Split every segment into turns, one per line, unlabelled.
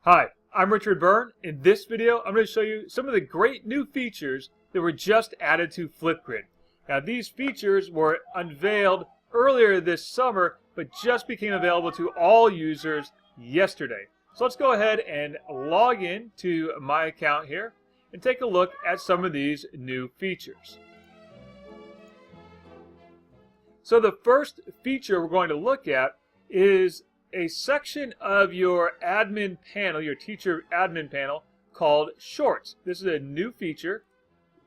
Hi, I'm Richard Byrne. In this video, I'm going to show you some of the great new features that were just added to Flipgrid. Now, these features were unveiled earlier this summer, but just became available to all users yesterday. So let's go ahead and log in to my account here and take a look at some of these new features. So the first feature we're going to look at is a section of your admin panel, your teacher admin panel, called Shorts. This is a new feature.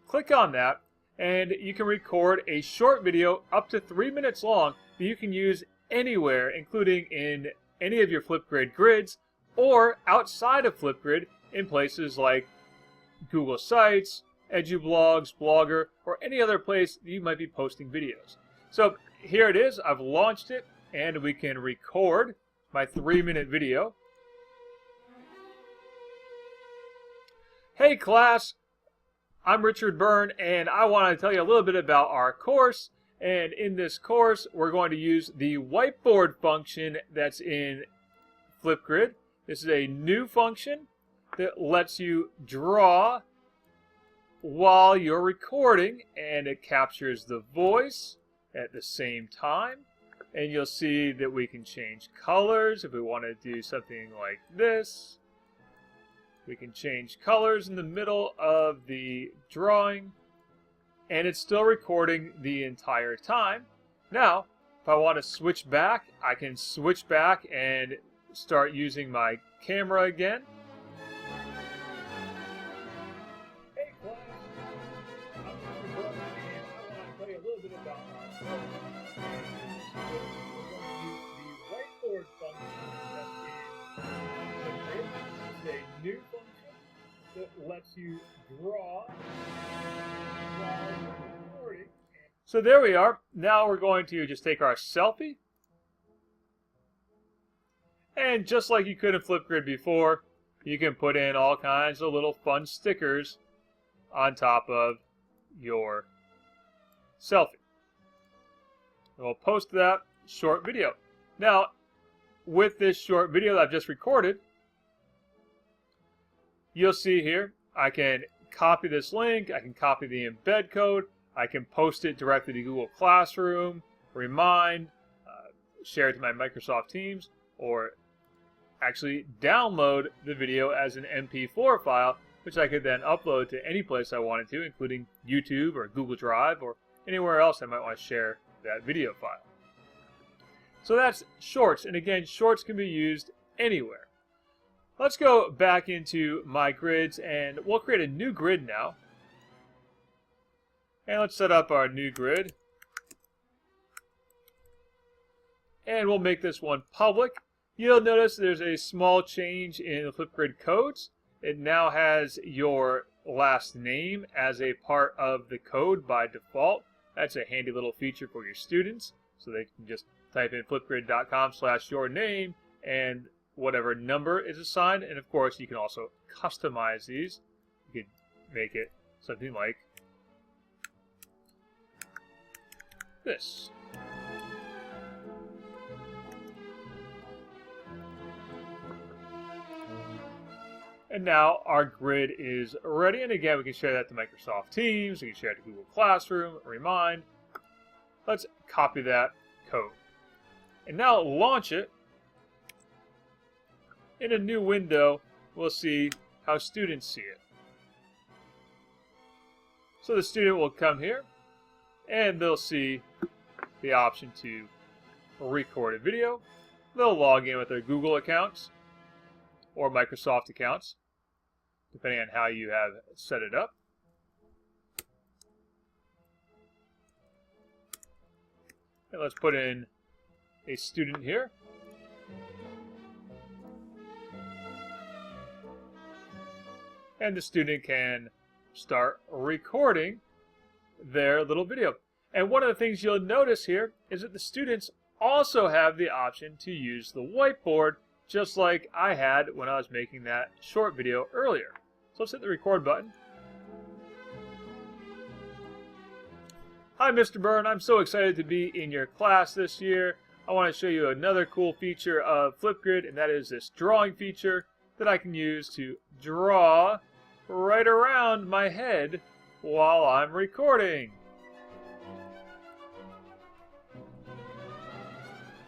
Click on that and you can record a short video up to 3 minutes long that you can use anywhere, including in any of your Flipgrid grids or outside of Flipgrid in places like Google Sites, EduBlogs, Blogger, or any other place that you might be posting videos. So here it is. I've launched it and we can record my 3-minute video. Hey class, I'm Richard Byrne and I want to tell you a little bit about our course. And in this course we're going to use the whiteboard function that's in Flipgrid. This is a new function that lets you draw while you're recording, and it captures the voice at the same time. And you'll see that we can change colors if we want to do something like this. We can change colors in the middle of the drawing, and it's still recording the entire time. Now, if I want to switch back, I can switch back and start using my camera again. Hey class, I'm Mr. Brooks, and I want to tell you a little bit about our course. The whiteboard function that's in Flipgrid is a new function that lets you draw while recording. So there we are. Now we're going to just take our selfie. And just like you could in Flipgrid before, you can put in all kinds of little fun stickers on top of your selfie. And we'll post that short video. Now, with this short video that I've just recorded, you'll see here, I can copy this link, I can copy the embed code, I can post it directly to Google Classroom, Remind, share it to my Microsoft Teams, or actually download the video as an MP4 file, which I could then upload to any place I wanted to, including YouTube or Google Drive or anywhere else I might want to share that video file. So that's Shorts, and again, Shorts can be used anywhere. Let's go back into my grids and we'll create a new grid now. And let's set up our new grid. And we'll make this one public. You'll notice there's a small change in the Flipgrid codes. It now has your last name as a part of the code by default. That's a handy little feature for your students, so they can just type in flipgrid.com/yourname and whatever number is assigned. And of course, you can also customize these. You can make it something like this. And now our grid is ready. And again, we can share that to Microsoft Teams. We can share it to Google Classroom, Remind. Let's copy that code. And now launch it. In a new window, we'll see how students see it. So the student will come here, and they'll see the option to record a video. They'll log in with their Google accounts or Microsoft accounts, depending on how you have set it up. And let's put in a student here. And the student can start recording their little video. And one of the things you'll notice here is that the students also have the option to use the whiteboard, just like I had when I was making that short video earlier. So let's hit the record button. Hi, Mr. Byrne. I'm so excited to be in your class this year. I want to show you another cool feature of Flipgrid, and that is this drawing feature. that I can use to draw right around my head while I'm recording.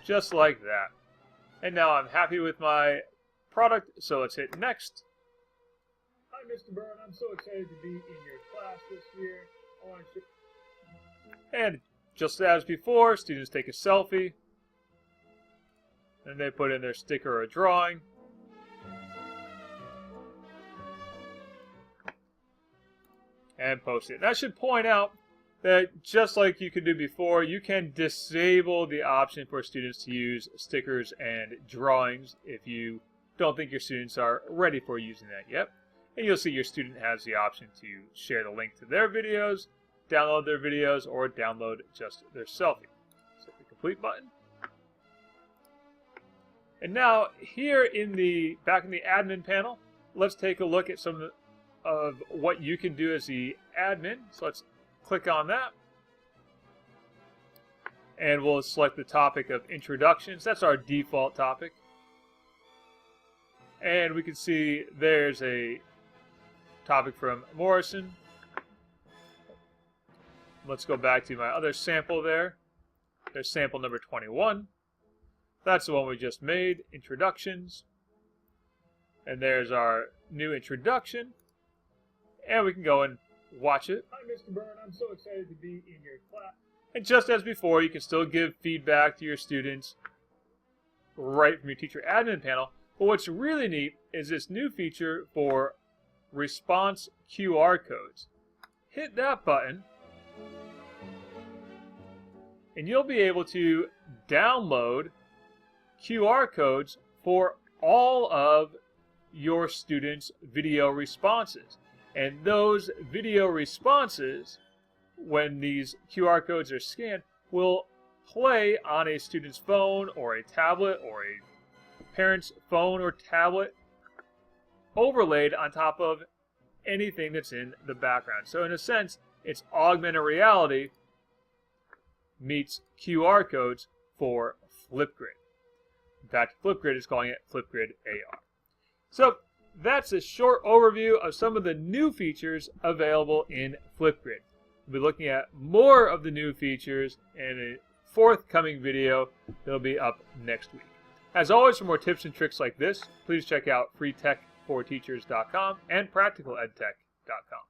Just like that. And now I'm happy with my product, so let's hit next. Hi, Mr. Byrne. I'm so excited to be in your class this year. And just as before, students take a selfie, and they put in their sticker or drawing. And post it. And I should point out that just like you could do before, you can disable the option for students to use stickers and drawings if you don't think your students are ready for using that yet. And you'll see your student has the option to share the link to their videos, download their videos, or download just their selfie. So the complete button. And now here in the back in the admin panel, let's take a look at some of what you can do as the admin. So let's click on that. And we'll select the topic of introductions. That's our default topic. And we can see there's a topic from Morrison. Let's go back to my other sample there. There's sample number 21. That's the one we just made, introductions. And there's our new introduction. And we can go and watch it. Hi, Mr. Byrne. I'm so excited to be in your class. And just as before, you can still give feedback to your students right from your teacher admin panel. But what's really neat is this new feature for response QR codes. Hit that button, and you'll be able to download QR codes for all of your students' video responses. And those video responses, when these QR codes are scanned, will play on a student's phone or a tablet or a parent's phone or tablet, overlaid on top of anything that's in the background. So in a sense, it's augmented reality meets QR codes for Flipgrid. In fact, Flipgrid is calling it Flipgrid AR. So that's a short overview of some of the new features available in Flipgrid. We'll be looking at more of the new features in a forthcoming video that'll be up next week. As always, for more tips and tricks like this, please check out freetech4teachers.com and practicaledtech.com.